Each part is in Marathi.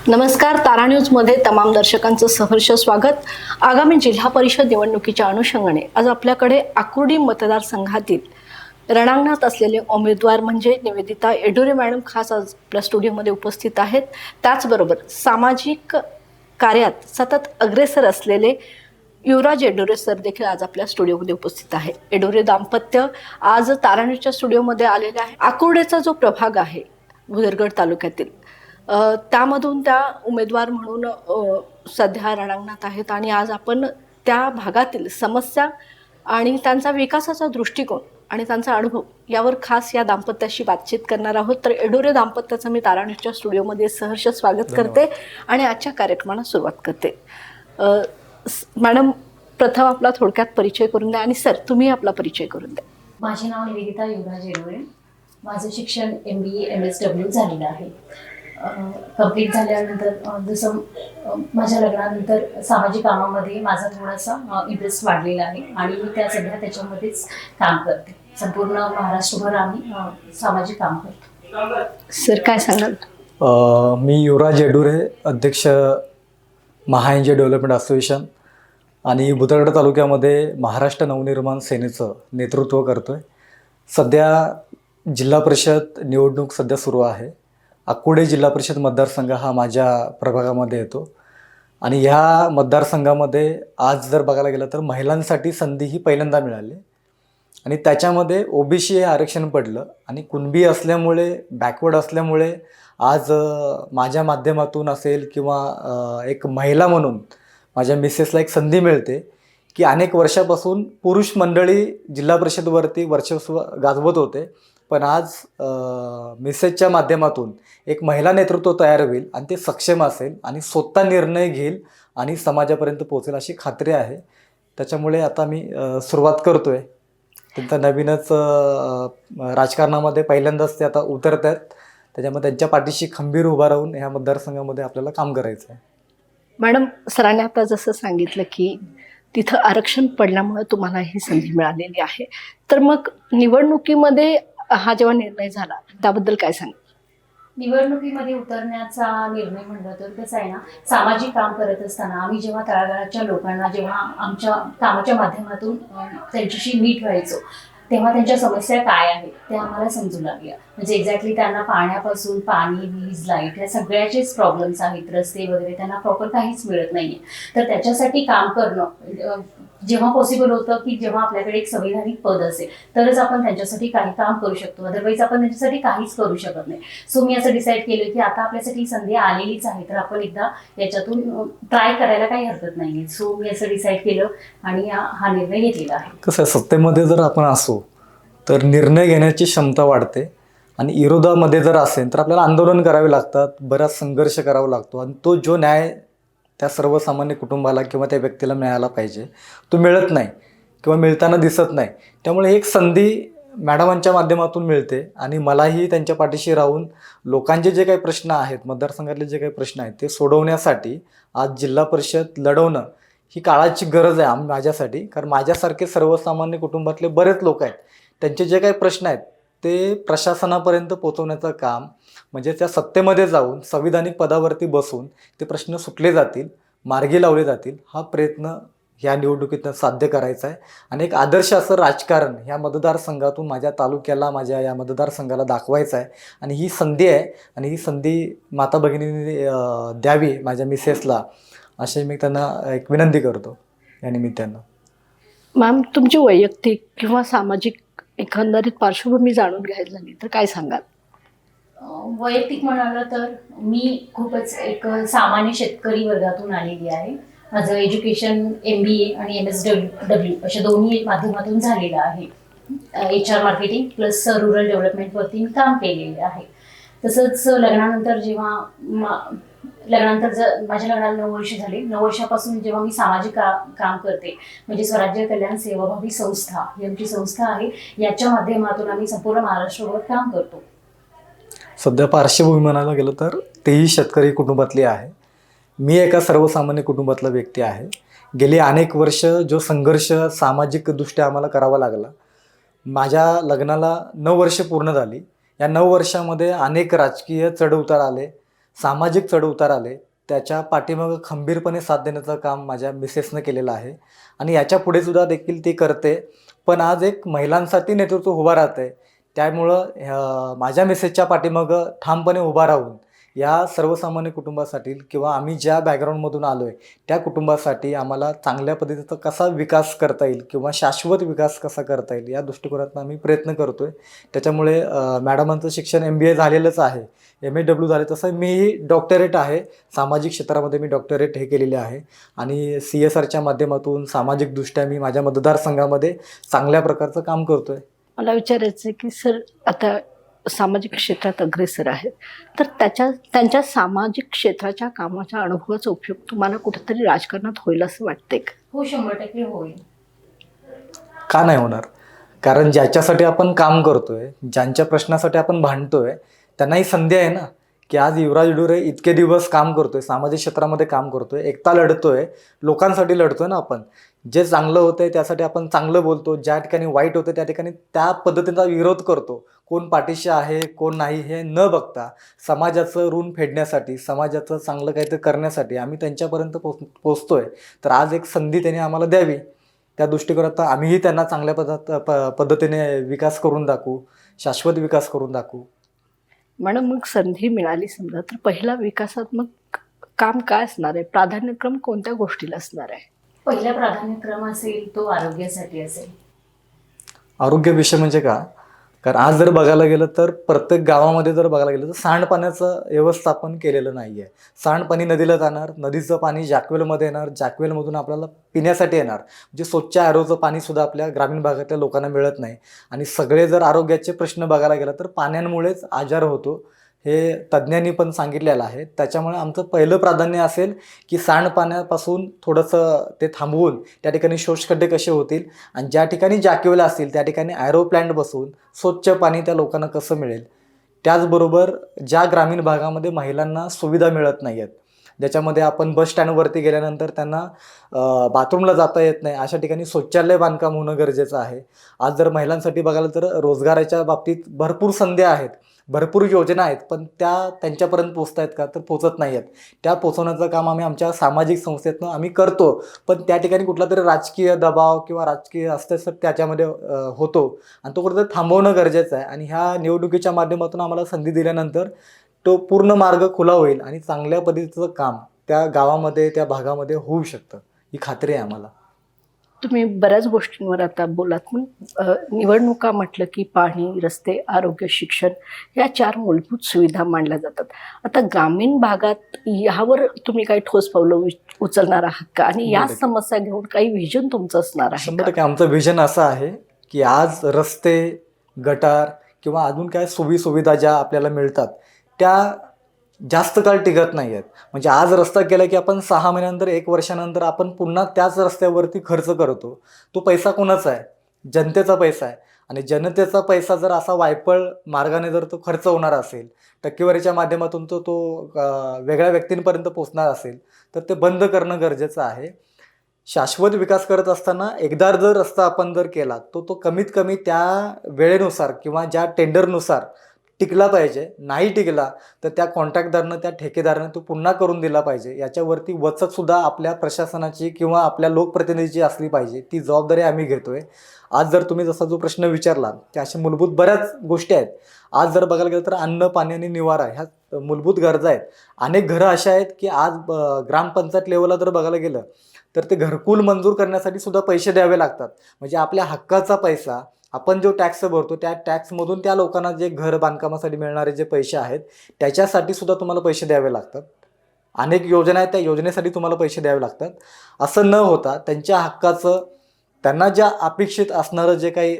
नमस्कार. तारा न्यूजमध्ये तमाम दर्शकांचं सहर्ष स्वागत. आगामी जिल्हा परिषद निवडणुकीच्या अनुषंगाने आज आपल्याकडे आकुर्डी मतदारसंघातील रणांगणात असलेले उमेदवार म्हणजे निवेदिता येडुरे मॅडम खास आज आपल्या स्टुडिओमध्ये उपस्थित आहेत. त्याचबरोबर सामाजिक कार्यात सतत अग्रेसर असलेले युवराज येडुरे सर देखील आज आपल्या स्टुडिओमध्ये उपस्थित आहे. येडुरे दाम्पत्य आज तारा न्यूजच्या स्टुडिओमध्ये आलेले आहे. आकुर्डीचा जो प्रभाग आहे भुदरगड तालुक्यातील त्यामधून त्या उमेदवार म्हणून सध्या रणांगणात आहेत आणि आज आपण त्या भागातील समस्या आणि त्यांचा विकासाचा दृष्टिकोन आणि त्यांचा अनुभव यावर खास या दाम्पत्याशी बातचीत करणार आहोत. तर येडुरे दाम्पत्याचं मी तारा न्यूजच्या स्टुडिओमध्ये सहर्ष स्वागत करते आणि आजच्या कार्यक्रमाला सुरुवात करते. मॅडम, प्रथम आपला थोडक्यात परिचय करून द्या आणि सर तुम्ही आपला परिचय करून द्या. माझे नाव निवेदिता युवराज येडुरे. माझं शिक्षण MBA MSW झालेलं आहे. कंप्लीट झाल्यानंतर जसं माझ्या लग्नानंतर सामाजिक कामामध्ये माझा थोडासा इंटरेस्ट वाढलेला आहे आणि मी सध्या त्याच्यामध्येच काम करते. संपूर्ण महाराष्ट्रभर आम्ही सामाजिक काम करतो. सर काय सांगाल? मी युवराज येडुरे, अध्यक्ष महाएनजी डेव्हलपमेंट असोसिएशन आणि भुदरगड तालुक्यामध्ये महाराष्ट्र नवनिर्माण सेनेचं नेतृत्व करतो आहे. सध्या जिल्हा परिषद निवडणूक सध्या सुरू आहे. आकुर्डी जिल्हा परिषद मतदारसंघ हा माझ्या प्रभागामध्ये येतो आणि ह्या मतदारसंघामध्ये आज जर बघायला गेलं तर महिलांसाठी संधी ही पहिल्यांदा मिळाली आणि त्याच्यामध्ये OBC हे आरक्षण पडलं आणि कुणबी असल्यामुळे, बॅकवर्ड असल्यामुळे आज माझ्या माध्यमातून असेल किंवा एक महिला म्हणून माझ्या मिसेसला एक संधी मिळते की अनेक वर्षापासून पुरुष मंडळी जिल्हा परिषदवरती वर्चस्व गाजवत होते, पण आज मिसेसच्या माध्यमातून एक महिला नेतृत्व तयार होईल आणि ते सक्षम असेल आणि स्वतः निर्णय घेईल आणि समाजापर्यंत पोहोचेल अशी खात्री आहे. त्याच्यामुळे आता मी सुरुवात करतो आहे. त्यांचा नवीनच राजकारणामध्ये पहिल्यांदाच ते आता उतरत आहेत. त्याच्यामुळे त्यांच्या पाठीशी खंबीर उभा राहून ह्या मतदारसंघामध्ये आपल्याला काम करायचं आहे. मॅडम, सरांनी आता जसं सांगितलं की तिथं आरक्षण पडल्यामुळे तुम्हाला ही संधी मिळालेली आहे, तर मग निवडणुकीमध्ये हा जेव्हा निर्णय झाला त्याबद्दल काय सांगा? निवडणुकीमध्ये उतरण्याचा निर्णय म्हणलं तर कसं आहे ना, सामाजिक काम करत असताना आम्ही जेव्हा तळागाळाच्या लोकांना जेव्हा आमच्या कामाच्या माध्यमातून त्यांच्याशी मीट व्हायचो तेव्हा त्यांच्या समस्या काय आहेत त्या आम्हाला समजू लागल्या. म्हणजे एक्झॅक्टली त्यांना पाण्यापासून पाणी, वीज, लाईट या सगळ्याचेच प्रॉब्लेम्स आहेत. रस्ते वगैरे त्यांना प्रॉपर काहीच मिळत नाहीये. तर त्याच्यासाठी काम करणं जेव्हा पॉसिबल होतं की जेव्हा आपल्याकडे एक संविधानिक पद असेल तरच आपण त्यांच्यासाठी काही काम करू शकतो, अदरवाईज आपण त्यांच्यासाठी काहीच करू शकत नाही. सो मी असं डिसाईड केलं की आता आपल्यासाठी संधी आलेलीच आहे तर आपण एकदा याच्यातून ट्राय करायला काही हरकत नाही. सो मी असं डिसाईड केलं आणि हा निर्णय घेतलेला आहे. कसं आहे, सत्तेमध्ये जर आपण असो तर निर्णय घेण्याची क्षमता वाढते आणि विरोधामध्ये जर असेल तर आपल्याला आंदोलन करावे लागतात, बराच संघर्ष करावा लागतो आणि तो जो न्याय त्या सर्वसामान्य कुटुंबाला किंवा त्या व्यक्तीला मिळाला पाहिजे तो मिळत नाही किंवा मिळताना दिसत नाही. त्यामुळे एक संधी मॅडमांच्या माध्यमातून मिळते आणि मलाही त्यांच्या पाठीशी राहून लोकांचे जे काही प्रश्न आहेत, मतदारसंघातले जे काही प्रश्न आहेत ते सोडवण्यासाठी आज जिल्हा परिषद लढवणं ही काळाची गरज आहे माझ्यासाठी. कारण माझ्यासारखे सर्वसामान्य कुटुंबातले बरेच लोक आहेत, त्यांचे जे काही प्रश्न आहेत ते प्रशासनापर्यंत पोहोचवण्याचं काम म्हणजे त्या सत्तेमध्ये जाऊन संविधानिक पदावरती बसून ते प्रश्न सुटले जातील, मार्गी लावले जातील, हा प्रयत्न ह्या निवडणुकीतनं साध्य करायचा आहे. आणि एक आदर्श असं राजकारण ह्या मतदारसंघातून माझ्या तालुक्याला, माझ्या या मतदारसंघाला दाखवायचं आहे आणि ही संधी आहे आणि ही संधी माता भगिनींनी द्यावी माझ्या मिसेसला अशी मी त्यांना एक विनंती करतो या निमित्तानं. मॅम, तुमची वैयक्तिक किंवा सामाजिक एकंदरीत पार्श्वभूमी जाणून घ्यायला झाली तर काय सांगाल? वैयक्तिक म्हणालं तर मी खूपच एक सामान्य शेतकरी वर्गातून आलेली आहे. माझं एज्युकेशन MBA आणि MSW अशा दोन्ही माध्यमातून झालेलं आहे. HR मार्केटिंग प्लस रुरल डेव्हलपमेंटवरती मी काम केलेले आहे. तसंच लग्नानंतर माझ्या लग्नाला 9 वर्ष झाली. 9 वर्षापासून जेव्हा मी सामाजिक काम करते म्हणजे स्वराज्य कल्याण सेवाभावी संस्था ही आमची संस्था आहे, याच्या माध्यमातून आम्ही संपूर्ण महाराष्ट्रभर काम करतो. सध्या पार्श्वभूमी म्हणायला गेलं तर तेही शेतकरी कुटुंबातली आहे. मी एका सर्वसामान्य कुटुंबातला व्यक्ती आहे. गेली अनेक वर्ष जो संघर्ष सामाजिकदृष्ट्या आम्हाला करावा लागला, माझ्या लग्नाला 9 वर्ष पूर्ण झाली. या 9 वर्षामध्ये अनेक राजकीय चढउतार आले, सामाजिक चढउतार आले त्याच्या पाठीमागं खंबीरपणे साथ देण्याचं काम माझ्या मिसेसनं केलेलं आहे आणि याच्या पुढे सुद्धा देखील ती करते. पण आज एक महिलांसाठी नेतृत्व उभं राहतंय. त्यामुळं माझ्या मिसेसच्या पाठीमागं ठामपणे उभा राहून या सर्वसामान्य कुटुंबासाठी किंवा आम्ही ज्या बॅकग्राऊंडमधून आलो आहे त्या कुटुंबासाठी आम्हाला चांगल्या पद्धतीचा कसा विकास करता येईल किंवा शाश्वत विकास कसा करता येईल या दृष्टिकोनातून आम्ही प्रयत्न करतो आहे. त्याच्यामुळे मॅडमांचं शिक्षण MBA झालेलंच आहे, MAW झाले, तसं मीही डॉक्टरेट आहे. सामाजिक क्षेत्रामध्ये मी डॉक्टरेट हे केलेले आहे आणि CSRच्या माध्यमातून सामाजिकदृष्ट्या मी माझ्या मतदारसंघामध्ये चांगल्या प्रकारचं काम करतो आहे. मला विचारायचं आहे की सर, आता सामाजिक क्षेत्रात अग्रेसर आहेत, तर त्यांच्या सामाजिक क्षेत्राच्या कामाच्या अनुभवाचा उपयोग तुम्हाला कुठेतरी राजकारणात होईल असं वाटतंय का? हो, 100% होईल. का नाही होणार? कारण ज्याच्यासाठी आपण काम करतोय, ज्यांच्या प्रश्नासाठी आपण भांडतोय, त्यांना ही संधी आहे ना, की आज युवराज येडुरे इतके दिवस काम करतोय, सामाजिक क्षेत्रामध्ये काम करतोय, एकटा लढतोय, लोकांसाठी लढतोय ना. आपण जे चांगलं होतंय त्यासाठी आपण चांगलं बोलतो, ज्या ठिकाणी वाईट होतं त्या ठिकाणी त्या पद्धतीचा विरोध करतो. कोण पाठीशी आहे कोण नाही हे न बघता समाजाचं ऋण फेडण्यासाठी, समाजाचं चांगलं काहीतरी करण्यासाठी आम्ही त्यांच्यापर्यंत पोचतोय. तर आज एक संधी त्यांनी आम्हाला द्यावी, त्या दृष्टिकोनात आम्हीही त्यांना चांगल्या पद्धतीने विकास करून दाखवू, शाश्वत विकास करून दाखवू. म्हणून मग संधी मिळाली समजा, तर पहिला विकासात्मक काम काय असणार आहे? प्राधान्यक्रम कोणत्या गोष्टीला असणार आहे? पहिला प्राधान्यक्रम असेल तो आरोग्यासाठी असेल. आरोग्य विषय म्हणजे का? कारण आज जर बघायला गेलं तर प्रत्येक गावामध्ये जर बघायला गेलं तर सांडपाण्याचं व्यवस्थापन केलेलं नाही आहे. सांडपाणी नदीला जाणार, नदीचं पाणी जॅकवेलमध्ये येणार, जॅकवेलमधून आपल्याला पिण्यासाठी येणार. म्हणजे स्वच्छ आरोचं पाणीसुद्धा आपल्या ग्रामीण भागातल्या लोकांना मिळत नाही. आणि सगळे जर आरोग्याचे प्रश्न बघायला गेला तर पाण्यामुळेच आजार होतो, हे तज्ज्ञांनी पण सांगितलेलं आहे. त्याच्यामुळे आमचं पहिलं प्राधान्य असेल की सांडपाण्यापासून थोडंसं ते थांबवून त्या ठिकाणी शोषखड्डे कसे होतील आणि ज्या ठिकाणी जॅकवेल असतील त्या ठिकाणी ॲरो प्लॅन्ट बसवून स्वच्छ पाणी त्या लोकांना कसं मिळेल. त्याचबरोबर ज्या ग्रामीण भागामध्ये महिलांना सुविधा मिळत नाही आहेत, ज्याच्यामध्ये आपण बस स्टँडवरती गेल्यानंतर त्यांना बाथरूमला जाता येत नाही, अशा ठिकाणी शौचालय बांधकाम होणं गरजेचं आहे. आज जर महिलांसाठी बघायला तर रोजगाराच्या बाबतीत भरपूर संधी आहेत, भरपूर योजना आहेत, पण त्या त्यांच्यापर्यंत पोचत आहेत का? तर पोचत नाही आहेत. त्या पोचवण्याचं काम आम्ही आमच्या सामाजिक संस्थेतनं आम्ही करतो. पण त्या ठिकाणी कुठला तरी राजकीय दबाव किंवा राजकीय हस्तक्षेप त्याच्यामध्ये होतो आणि तो कुठेतरी थांबवणं गरजेचं आहे. आणि ह्या निवडणुकीच्या माध्यमातून आम्हाला संधी दिल्यानंतर तो पूर्ण मार्ग खुला होईल आणि चांगल्या पद्धतीचं काम त्या गावामध्ये त्या भागामध्ये होऊ शकतं, ही खात्री आहे आम्हाला. तुम्ही बऱ्याच गोष्टींवर आता बोलात, पण निवडणुका म्हटलं की पाणी, रस्ते, आरोग्य, शिक्षण या 4 मूलभूत सुविधा मानल्या जातात. आता ग्रामीण भागात ह्यावर तुम्ही काही ठोस पावलं उचलणार आहात का? आणि या समस्या घेऊन काही व्हिजन तुमचं असणार आहे? 100% आमचं व्हिजन असं आहे की आज रस्ते, गटार किंवा अजून काय सुविधा ज्या आपल्याला मिळतात त्या जास्त काळ टिकत नाही आहेत. म्हणजे आज रस्ता केला की आपण 6 महिन्यानंतर 1 वर्षानंतर आपण पुन्हा त्याच रस्त्यावरती खर्च करतो. तो पैसा कोणाचा आहे? जनतेचा पैसा आहे. आणि जनतेचा पैसा जर असा वायफळ मार्गाने जर तो खर्च होणार असेल, टक्केवारीच्या माध्यमातून तो वेगळ्या व्यक्तींपर्यंत पोचणार असेल, तर ते बंद करणं गरजेचं आहे. शाश्वत विकास करत असताना एकदा जर रस्ता आपण जर केला तो कमीत कमी त्या वेळेनुसार किंवा ज्या टेंडरनुसार टिकला पाहिजे. नाही टिकला तर त्या कॉन्ट्रॅक्टदारनं, त्या ठेकेदारानं तो पुन्हा करून दिला पाहिजे. याच्यावरती वचकसुद्धा आपल्या प्रशासनाची किंवा आपल्या लोकप्रतिनिधीची असली पाहिजे. ती जबाबदारी आम्ही घेतोय. आज जर तुम्ही जसा जो प्रश्न विचारला त्या अशा मूलभूत बऱ्याच गोष्टी आहेत. आज जर बघायला गेलं तर अन्न, पाणी आणि निवारा ह्या मूलभूत गरजा आहेत. अनेक घरं अशा आहेत की आज ग्रामपंचायत लेवलला जर बघायला गेलं तर ते घरकुल मंजूर करण्यासाठी सुद्धा पैसे द्यावे लागतात. म्हणजे आपल्या हक्काचा पैसा, आपण जो टॅक्स भरतो त्या टॅक्समधून त्या लोकांना जे घर बांधकामासाठी मिळणारे जे पैसे आहेत त्याच्यासाठी सुद्धा तुम्हाला पैसे द्यावे लागतात. अनेक योजना आहेत, त्या योजनेसाठी तुम्हाला पैसे द्यावे लागतात. असं न होता त्यांच्या हक्काचं, त्यांना ज्या अपेक्षित असणारं जे काही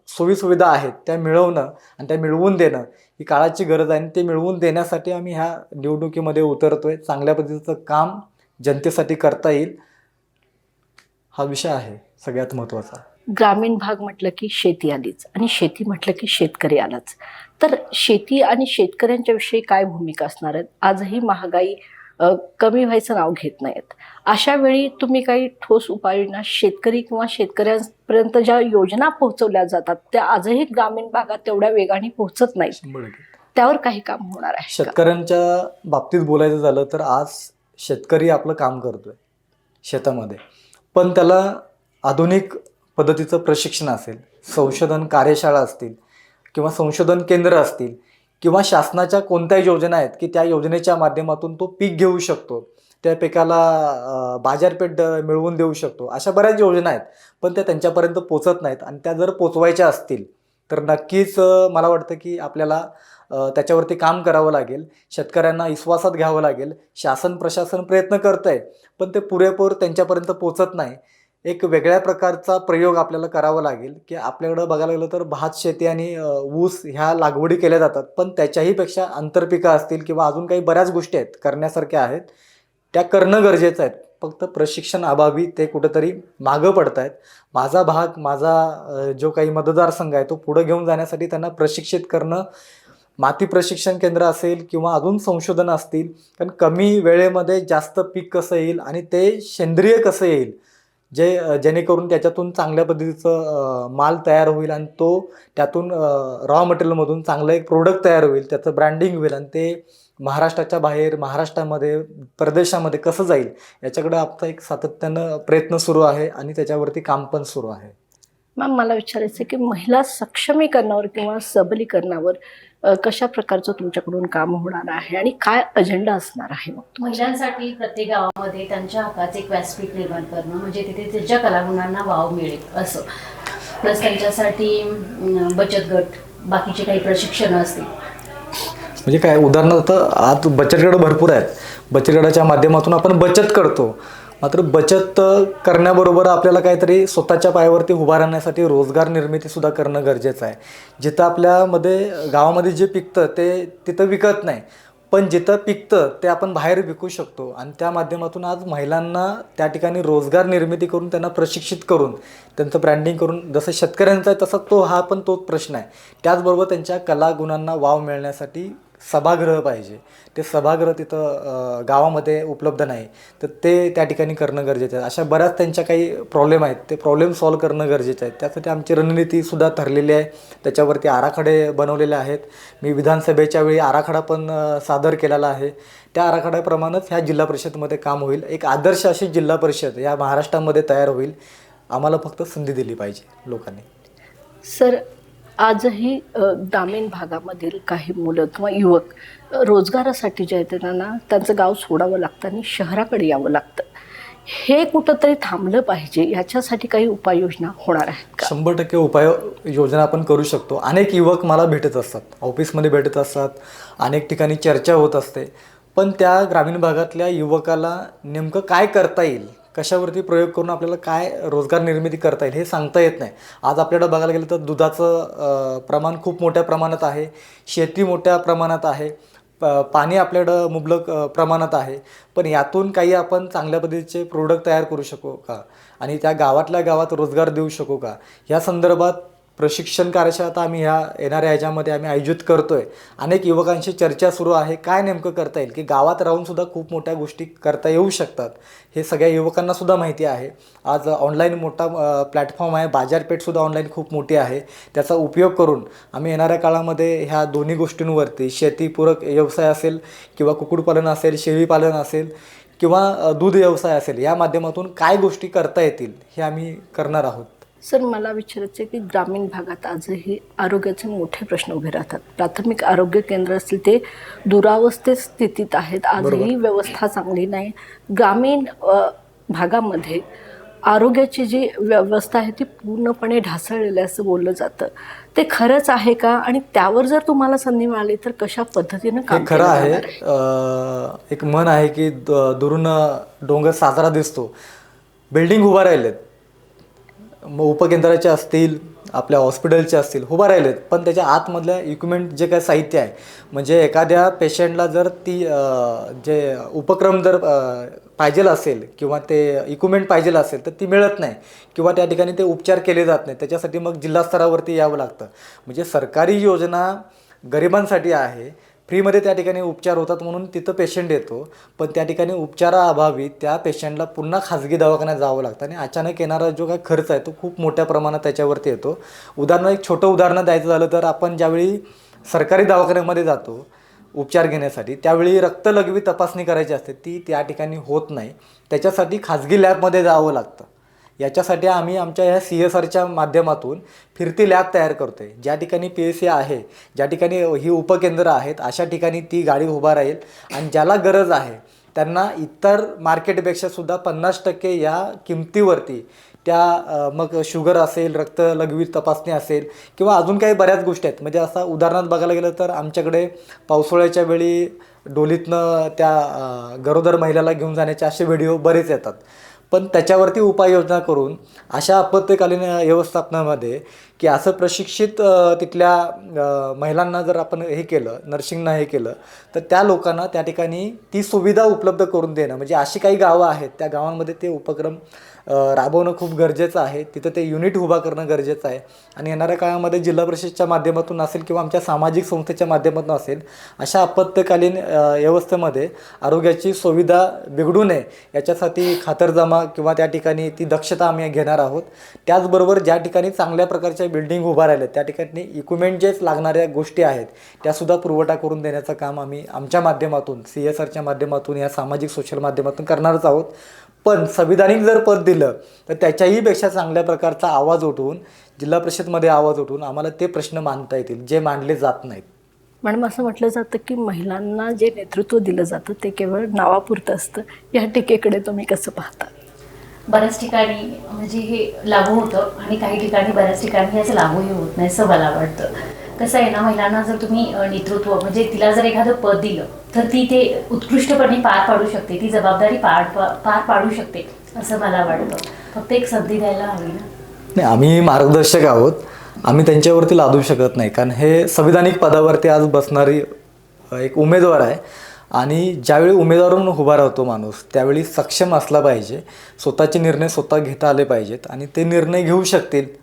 सोयीसुविधा आहेत त्या मिळवणं आणि त्या मिळवून देणं ही काळाची गरज आहे. आणि ते मिळवून देण्यासाठी आम्ही ह्या निवडणुकीमध्ये उतरतोय. चांगल्या पद्धतीचं काम जनतेसाठी करता येईल हा विषय आहे सगळ्यात महत्त्वाचा. ग्रामीण भाग म्हटलं की शेती आलीच आणि शेती म्हटलं की शेतकरी आलाच. तर शेती आणि शेतकऱ्यांच्या विषयी काय भूमिका असणार आहेत? आजही महागाई कमी व्हायचं नाव घेत नाहीत. अशा वेळी तुम्ही काही ठोस उपाययोजना शेतकरी किंवा शेतकऱ्यांपर्यंत ज्या योजना पोहोचवल्या जातात त्या आजही ग्रामीण भागात तेवढ्या वेगाने पोहोचत नाहीत. त्यावर काही काम होणार आहे का? शेतकऱ्यांच्या बाबतीत बोलायचं झालं तर आज शेतकरी आपलं काम करतोय शेतामध्ये, पण त्याला आधुनिक पद्धतीचं प्रशिक्षण असेल, संशोधन कार्यशाळा असतील किंवा संशोधन केंद्र असतील किंवा शासनाच्या कोणत्याही योजना आहेत की त्या योजनेच्या माध्यमातून तो पीक घेऊ शकतो, त्या पिकाला बाजारपेठ मिळवून देऊ शकतो, अशा बऱ्याच योजना आहेत, पण त्या त्यांच्यापर्यंत पोचत नाहीत. आणि त्या जर पोचवायच्या असतील तर नक्कीच मला वाटतं की आपल्याला त्याच्यावरती काम करावं लागेल, शेतकऱ्यांना विश्वासात घ्यावं लागेल. शासन प्रशासन प्रयत्न करत आहे, पण ते पुरेपूर त्यांच्यापर्यंत पोचत नाही. एक वेगळ्या प्रकारचा प्रयोग आपल्याला करावा लागेल की आपल्याकडं बघायला गेलं तर भात शेती आणि ऊस ह्या लागवडी केल्या जातात, पण त्याच्याही पेक्षा आंतरपिकं असतील किंवा अजून काही बऱ्याच गोष्टी आहेत करण्यासारख्या आहेत, त्या करणं गरजेचं आहे. फक्त प्रशिक्षण अभावी ते कुठंतरी मागं पडत आहेत. माझा भाग, माझा जो काही मतदारसंघ आहे तो पुढं घेऊन जाण्यासाठी त्यांना प्रशिक्षित करणं, माती प्रशिक्षण केंद्र असेल किंवा अजून संशोधन असतील, कारण कमी वेळेमध्ये जास्त पीक कसं येईल आणि ते सेंद्रिय कसं येईल, जेणेकरून त्याच्यातून चांगल्या पद्धतीचं माल तयार होईल आणि तो त्यातून रॉ मटेरियलमधून चांगलं एक प्रोडक्ट तयार होईल, त्याचं ब्रँडिंग होईल आणि ते महाराष्ट्राच्या बाहेर, महाराष्ट्रामध्ये, परदेशामध्ये कसं जाईल याच्याकडे आमचा एक सातत्यानं प्रयत्न सुरू आहे आणि त्याच्यावरती काम पण सुरू आहे. मॅम, मला विचारायचं आहे की महिला सक्षमीकरणावर किंवा सबलीकरणावर कशा प्रकारचं तुमच्याकडून काम होणार आहे आणि काय अजेंडा असणार आहे? मग महिलांसाठी प्रत्येक गावामध्ये त्यांच्या हक्काचे एक व्यासपीठ निर्माण करणं, म्हणजे तिथे त्यांच्या कलागुणांना वाव मिळेल असं. प्लस त्यांच्यासाठी बचत गट, बाकीचे काही प्रशिक्षण असतील. म्हणजे काय, उदाहरणार्थ आज बचत गट भरपूर आहेत, बचत गटाच्या माध्यमातून आपण बचत करतो, मात्र बचत करण्याबरोबर आपल्याला काहीतरी स्वतःच्या पायावरती उभा राहण्यासाठी रोजगार निर्मितीसुद्धा करणं गरजेचं आहे. जिथं आपल्यामध्ये गावामध्ये जे पिकतं ते तिथं विकत नाही, पण जिथं पिकतं ते आपण बाहेर विकू शकतो आणि त्या माध्यमातून आज महिलांना त्या ठिकाणी रोजगार निर्मिती करून त्यांना प्रशिक्षित करून त्यांचं ब्रँडिंग करून, जसं शेतकऱ्यांचा आहे तसा हा पण तोच प्रश्न आहे. त्याचबरोबर त्यांच्या कलागुणांना वाव मिळण्यासाठी सभागृह पाहिजे. ते सभागृह तिथं गावामध्ये उपलब्ध नाही, तर ते त्या ठिकाणी करणं गरजेचं आहे. अशा बऱ्याच त्यांच्या काही प्रॉब्लेम आहेत, ते प्रॉब्लेम सॉल्व्ह करणं गरजेचं आहे. त्यासाठी आमची रणनीतीसुद्धा ठरलेली आहे, त्याच्यावरती आराखडे बनवलेले आहेत. मी विधानसभेच्या वेळी आराखडा पण सादर केलेला आहे. त्या आराखड्याप्रमाणेच ह्या जिल्हा परिषदेमध्ये काम होईल. एक आदर्श अशी जिल्हा परिषद या महाराष्ट्रामध्ये तयार होईल. आम्हाला फक्त संधी दिली पाहिजे लोकांनी. सर, आजही ग्रामीण भागामधील काही मुलं किंवा युवक रोजगारासाठी जे आहेत त्यांना त्यांचं गाव सोडावं लागतं आणि शहराकडे यावं लागतं. हे कुठंतरी थांबलं पाहिजे, याच्यासाठी काही उपाययोजना होणार आहेत का? 100% उपाययोजना आपण करू शकतो. अनेक युवक मला भेटत असतात, ऑफिसमध्ये भेटत असतात, अनेक ठिकाणी चर्चा होत असते, पण त्या ग्रामीण भागातल्या युवकाला नेमकं काय करता येईल, कशावरती प्रयोग करून आपल्याला काय रोजगार निर्मिती करता येईल हे सांगता येत नाही. आज आपल्याकडं बघायला गेलं तर दुधाचं प्रमाण खूप मोठ्या प्रमाणात आहे, शेती मोठ्या प्रमाणात आहे, पाणी आपल्याकडं मुबलक प्रमाणात आहे, पण यातून काही आपण चांगल्या पद्धतीचे प्रोडक्ट तयार करू शकू का आणि त्या गावातल्या गावात रोजगार देऊ शकू का, या संदर्भात प्रशिक्षण कार्यशाळा आता आम्ही येणाऱ्या ह्याच्यामध्ये आम्ही आयोजित करतोय. अनेक युवकांशी चर्चा सुरू आहे, काय नेमकं करता येईल, की गावात राहूनसुद्धा खूप मोठ्या गोष्टी करता येऊ शकतात, हे सगळ्या युवकांनासुद्धा माहिती आहे. आज ऑनलाईन मोठा प्लॅटफॉर्म आहे, बाजारपेठसुद्धा ऑनलाईन खूप मोठी आहे. त्याचा उपयोग करून आम्ही येणाऱ्या काळामध्ये ह्या दोन्ही गोष्टींवरती, शेतीपूरक व्यवसाय असेल किंवा कुक्कुटपालन असेल, शेळीपालन असेल किंवा दूध व्यवसाय असेल, या माध्यमातून काय गोष्टी करता येतील हे आम्ही करणार आहोत. सर, मला विचारायचं आहे की ग्रामीण भागात आजही आरोग्याचे मोठे प्रश्न उभे राहतात. प्राथमिक आरोग्य केंद्र असतील ते दुरावस्थित स्थितीत आहेत, आजही व्यवस्था चांगली नाही. ग्रामीण भागामध्ये आरोग्याची जी व्यवस्था आहे ती पूर्णपणे ढासळलेली असं बोललं जातं. ते खरंच आहे का, आणि त्यावर जर तुम्हाला संधी मिळाली तर कशा पद्धतीनं काम खरं केलं आहे. जाणार आहे? एक म्हण आहे की दुरून डोंगर साजरा दिसतो. बिल्डिंग उभा राहिलेत, उपकेंद्राचे असतील, आपल्या हॉस्पिटलचे असतील, उभा राहिलेत, पण त्याच्या आतमधल्या इक्विपमेंट जे काय साहित्य आहे, म्हणजे एखाद्या पेशंटला जर ती जे उपक्रम जर पाहिजेल असेल किंवा ते इक्विपमेंट पाहिजेल असेल तर ती मिळत नाही किंवा त्या ठिकाणी ते उपचार केले जात नाही. त्याच्यासाठी मग जिल्हा स्तरावरती यावं लागतं. म्हणजे सरकारी योजना गरिबांसाठी आहे, फ्रीमध्ये त्या ठिकाणी उपचार होतात म्हणून तिथं पेशंट येतो, पण त्या ठिकाणी उपचाराअभावी त्या पेशंटला पुन्हा खाजगी दवाखान्यात जावं लागतं आणि अचानक येणारा जो काय खर्च आहे तो खूप मोठ्या प्रमाणात त्याच्यावरती येतो. एक छोटं उदाहरण द्यायचं झालं तर आपण ज्यावेळी सरकारी दवाखान्यामध्ये जातो उपचार घेण्यासाठी, त्यावेळी रक्तलघवी तपासणी करायची असते, ती त्या ठिकाणी होत नाही. त्याच्यासाठी खाजगी लॅबमध्ये जावं लागतं. याच्यासाठी आम्ही आमच्या ह्या CSRच्या माध्यमातून फिरती लॅब तयार करतो आहे. ज्या ठिकाणी PSA आहे, ज्या ठिकाणी ही उपकेंद्र आहेत, अशा ठिकाणी ती गाडी उभा राहील आणि ज्याला गरज आहे त्यांना इतर मार्केटपेक्षा सुद्धा 50% या किमतीवरती त्या मग शुगर असेल, रक्तलघवी तपासणी असेल किंवा अजून काही बऱ्याच गोष्टी आहेत. म्हणजे असा उदाहरणार्थ बघायला गेलं तर आमच्याकडे पावसाळ्याच्या वेळी डोलीतनं त्या गरोदर महिलाला घेऊन जाण्याचे असे व्हिडिओ बरेच येतात. पण त्याच्यावरती उपाययोजना करून अशा आपत्कालीन व्यवस्थापनामध्ये की असं प्रशिक्षित तिथल्या महिलांना जर आपण हे केलं, नर्सिंगना हे केलं, तर त्या लोकांना त्या ठिकाणी ती सुविधा उपलब्ध करून देणं, म्हणजे अशी काही गावं आहेत त्या गावांमध्ये ते उपक्रम राबवणं खूप गरजेचं आहे. तिथं ते युनिट उभा करणं गरजेचं आहे. आणि येणाऱ्या काळामध्ये जिल्हा परिषदच्या माध्यमातून असेल किंवा आमच्या सामाजिक संस्थेच्या माध्यमातून असेल, अशा आपत्कालीन व्यवस्थेमध्ये आरोग्याची सुविधा बिघडू नये याच्यासाठी खातरजमा किंवा त्या ठिकाणी ती दक्षता आम्ही घेणार आहोत. त्याचबरोबर ज्या ठिकाणी चांगल्या प्रकारच्या बिल्डिंग उभा राहिल्या त्या ठिकाणी इक्विपमेंट जे लागणाऱ्या गोष्टी आहेत त्यासुद्धा पुरवठा करून देण्याचं काम आम्ही आमच्या माध्यमातून CSRच्या माध्यमातून या सामाजिक सोशल माध्यमातून करणारच आहोत. पण संविधानिक जर पद दिलं तर त्याच्याही पेक्षा चांगल्या प्रकारचा आवाज उठवून जिल्हा परिषदमध्ये आवाज उठवून आम्हाला ते प्रश्न मांडता येतील जे मांडले जात नाहीत. मॅडम, असं म्हटलं जातं की महिलांना जे नेतृत्व दिलं जातं ते केवळ नावापुरतं असतं. या टीकेकडे तुम्ही कसं पाहता? बऱ्याच ठिकाणी म्हणजे हे लागू होतं आणि काही ठिकाणी बऱ्याच ठिकाणी याचं लागूही होत नाही असं मला वाटतं. कसं आहे ना, महिलांना जर तुम्ही नेतृत्व म्हणजे तिला जर एखादं पद दिलं तर ती ते उत्कृष्टपणे पार पाडू शकते, ती जबाबदारी पार पाडू शकते असं मला वाटतं. फक्त एक संधी द्यायला हवी ना. नाही, आम्ही मार्गदर्शक आहोत, आम्ही त्यांच्यावरती लादू शकत नाही. कारण हे संविधानिक पदावरती आज बसणारी एक उमेदवार आहे आणि ज्यावेळी उमेदवार म्हणून उभा राहतो माणूस त्यावेळी सक्षम असला पाहिजे, स्वतःचे निर्णय स्वतः घेता आले पाहिजेत आणि ते निर्णय घेऊ शकतील.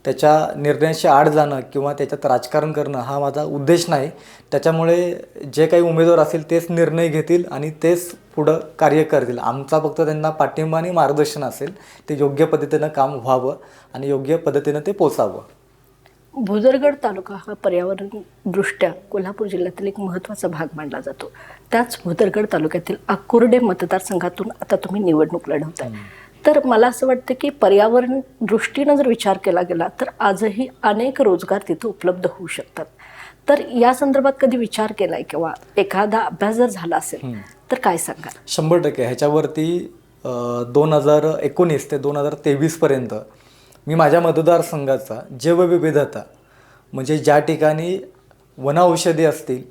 त्याच्या निर्णयाशी आड जाणं किंवा त्याच्यात राजकारण करणं हा माझा उद्देश नाही. त्याच्यामुळे जे काही उमेदवार असेल तेच निर्णय घेतील आणि तेच पुढं कार्य करतील. आमचा फक्त त्यांना पाठिंबा आणि मार्गदर्शन असेल. ते योग्य पद्धतीनं काम व्हावं आणि योग्य पद्धतीनं ते पोचावं. भुदरगड तालुका हा पर्यावरणदृष्ट्या कोल्हापूर जिल्ह्यातील एक महत्त्वाचा भाग मानला जातो. त्याच भुदरगड तालुक्यातील आकुर्डे मतदारसंघातून आता तुम्ही निवडणूक लढवताय. तर मला असं वाटतं की पर्यावरण दृष्टीनं जर विचार केला गेला तर आजही अनेक रोजगार तिथे उपलब्ध होऊ शकतात. तर या संदर्भात कधी विचार केलाय किंवा एखादा अभ्यास जर झाला असेल तर काय सांगाल? 100% ह्याच्यावरती 2019 ते 2023 पर्यंत मी माझ्या मतदारसंघाचा जैवविविधता म्हणजे ज्या ठिकाणी वनौषधी असतील,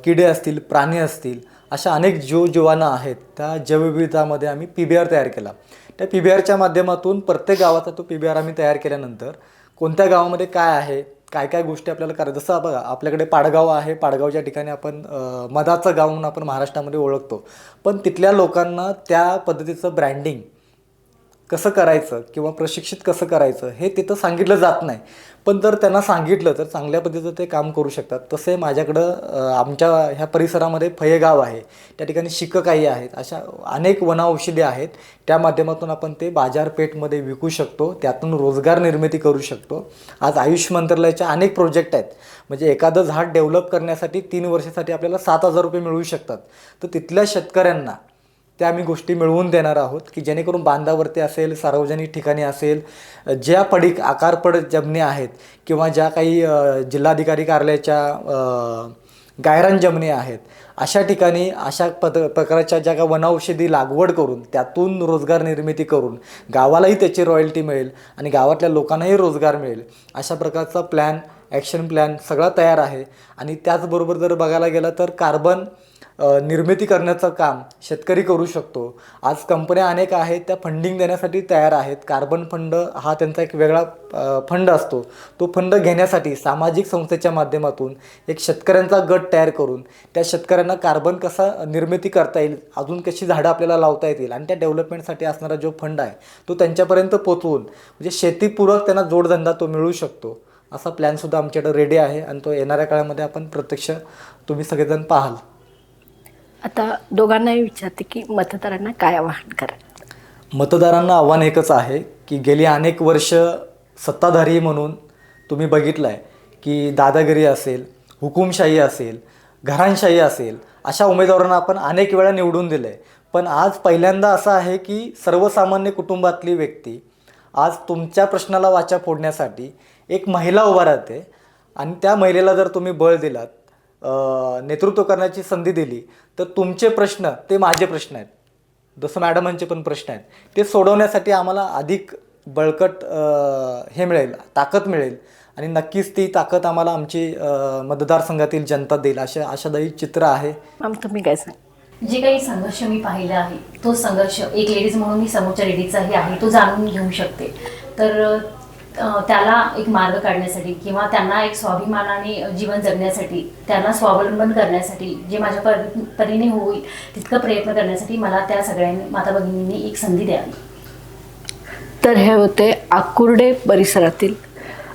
किडे असतील, प्राणी असतील, अशा अनेक जीवाणू आहेत त्या जैवविविधतामध्ये आम्ही PBR तयार केला. त्या PBRच्या माध्यमातून प्रत्येक गावाचा तो PBR आम्ही तयार केल्यानंतर कोणत्या गावामध्ये काय आहे, काय काय गोष्टी आपल्याला करायचं. जसं बघा आपल्याकडे पाडगाव आहे, पाडगावच्या ठिकाणी आपण मधाचं गाव म्हणून आपण महाराष्ट्रामध्ये ओळखतो. पण तिथल्या लोकांना त्या पद्धतीचं ब्रँडिंग कसं करायचं किंवा प्रशिक्षित कसं करायचं हे तिथं सांगितलं जात नाही. पण जर त्यांना सांगितलं तर चांगल्या पद्धतीचं ते काम करू शकतात. तसे माझ्याकडं आमच्या ह्या परिसरामध्ये फयेगाव आहे, त्या ठिकाणी शिककाई आहेत, अशा अनेक वनौषधी आहेत. त्या माध्यमातून आपण ते बाजारपेठमध्ये विकू शकतो, त्यातून रोजगार निर्मिती करू शकतो. आज आयुष मंत्रालयाचे अनेक प्रोजेक्ट आहेत. म्हणजे एखादं झाड डेव्हलप करण्यासाठी 3 वर्षासाठी आपल्याला 7,000 रुपये मिळू शकतात. तर तिथल्या शेतकऱ्यांना त्या आम्ही गोष्टी मिळवून देणार आहोत की जेणेकरून बांधावरती असेल, सार्वजनिक ठिकाणी असेल, ज्या पडीक आकारपड जमिनी आहेत किंवा ज्या काही जिल्हाधिकारी कार्यालयाच्या गायरान जमिनी आहेत अशा ठिकाणी अशा प्रकारच्या ज्या काही वनौषधी लागवड करून त्यातून रोजगार निर्मिती करून गावालाही त्याची रॉयल्टी मिळेल आणि गावातल्या लोकांनाही रोजगार मिळेल. अशा प्रकारचा प्लॅन, ॲक्शन प्लॅन सगळा तयार आहे. आणि त्याचबरोबर जर बघायला गेलं तर कार्बन निर्मिती करण्याचं काम शेतकरी करू शकतो. आज कंपन्या अनेक आहेत त्या फंडिंग देण्यासाठी तयार आहेत. कार्बन फंड हा त्यांचा एक वेगळा फंड असतो. तो फंड घेण्यासाठी सामाजिक संस्थेच्या माध्यमातून एक शेतकऱ्यांचा गट तयार करून त्या शेतकऱ्यांना कार्बन कसा निर्मिती करता येईल, अजून कशी झाडं आपल्याला लावता येतील आणि त्या डेव्हलपमेंटसाठी असणारा जो फंड आहे तो त्यांच्यापर्यंत पोचवून म्हणजे शेतीपूरक त्यांना जोडधंदा तो मिळू शकतो. असा प्लॅनसुद्धा आमच्याकडे रेडी आहे आणि तो येणाऱ्या काळामध्ये आपण प्रत्यक्ष तुम्ही सगळेजण पाहाल. आता दोघांनाही विचारते की मतदारांना काय आवाहन कराल? मतदारांना आव्हान एकच आहे की गेली अनेक वर्ष सत्ताधारी म्हणून तुम्ही बघितलं आहे की दादागिरी असेल, हुकुमशाही असेल, घराणशाही असेल, अशा उमेदवारांना आपण अनेक वेळा निवडून दिलं आहे. पण आज पहिल्यांदा असं आहे की सर्वसामान्य कुटुंबातली व्यक्ती आज तुमच्या प्रश्नाला वाचा फोडण्यासाठी एक महिला उभा राहते आणि त्या महिलेला जर तुम्ही बळ दिलात, नेतृत्व करण्याची संधी दिली, तर तुमचे प्रश्न ते माझे प्रश्न आहेत, जसं मॅडमांचे पण प्रश्न आहेत, ते सोडवण्यासाठी आम्हाला अधिक बळकट हे मिळेल, ताकद मिळेल आणि नक्कीच ती ताकद आम्हाला आमची मतदारसंघातील जनता देईल, अशा आशादायी चित्र आहे. मॅम तुम्ही काय सांग? जे काही संघर्ष मी पाहिला आहे तो संघर्ष एक लेडीज म्हणून मी समोरच्या लेडीजचाही आहे तो जाणून घेऊ शकते. तर त्याला एक मार्ग काढण्यासाठी किंवा त्यांना एक स्वाभिमानाने जीवन जगण्यासाठी, त्यांना स्वावलंबन करण्यासाठी जे माझ्या परीने होईल तितकं प्रयत्न करण्यासाठी मला त्या सगळ्यांनी माता भगिनींनी एक संधी द्यावी. तर हे होते आकुर्डे परिसरातील,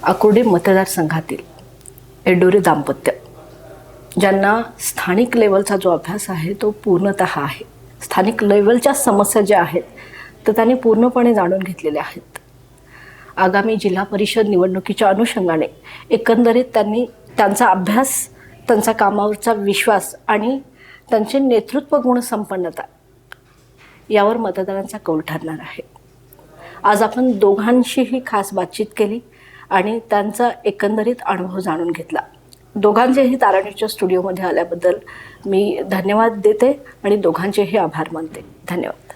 आकुर्डे मतदारसंघातील एडोरे दाम्पत्य, ज्यांना स्थानिक लेवलचा जो अभ्यास आहे तो पूर्णतः आहे. स्थानिक लेवलच्या समस्या ज्या आहेत तर त्यांनी पूर्णपणे जाणून घेतलेल्या आहेत. आगामी जिल्हा परिषद निवडणुकीच्या अनुषंगाने एकंदरीत त्यांनी त्यांचा अभ्यास, त्यांचा कामावरचा विश्वास आणि त्यांचे नेतृत्व गुणसंपन्नता यावर मतदारांचा कौल ठरणार आहे. आज आपण दोघांशीही खास बातचीत केली आणि त्यांचा एकंदरीत अनुभव जाणून घेतला. दोघांचेही ताराणीच्या स्टुडिओमध्ये आल्याबद्दल मी धन्यवाद देते आणि दोघांचेही आभार मानते. धन्यवाद.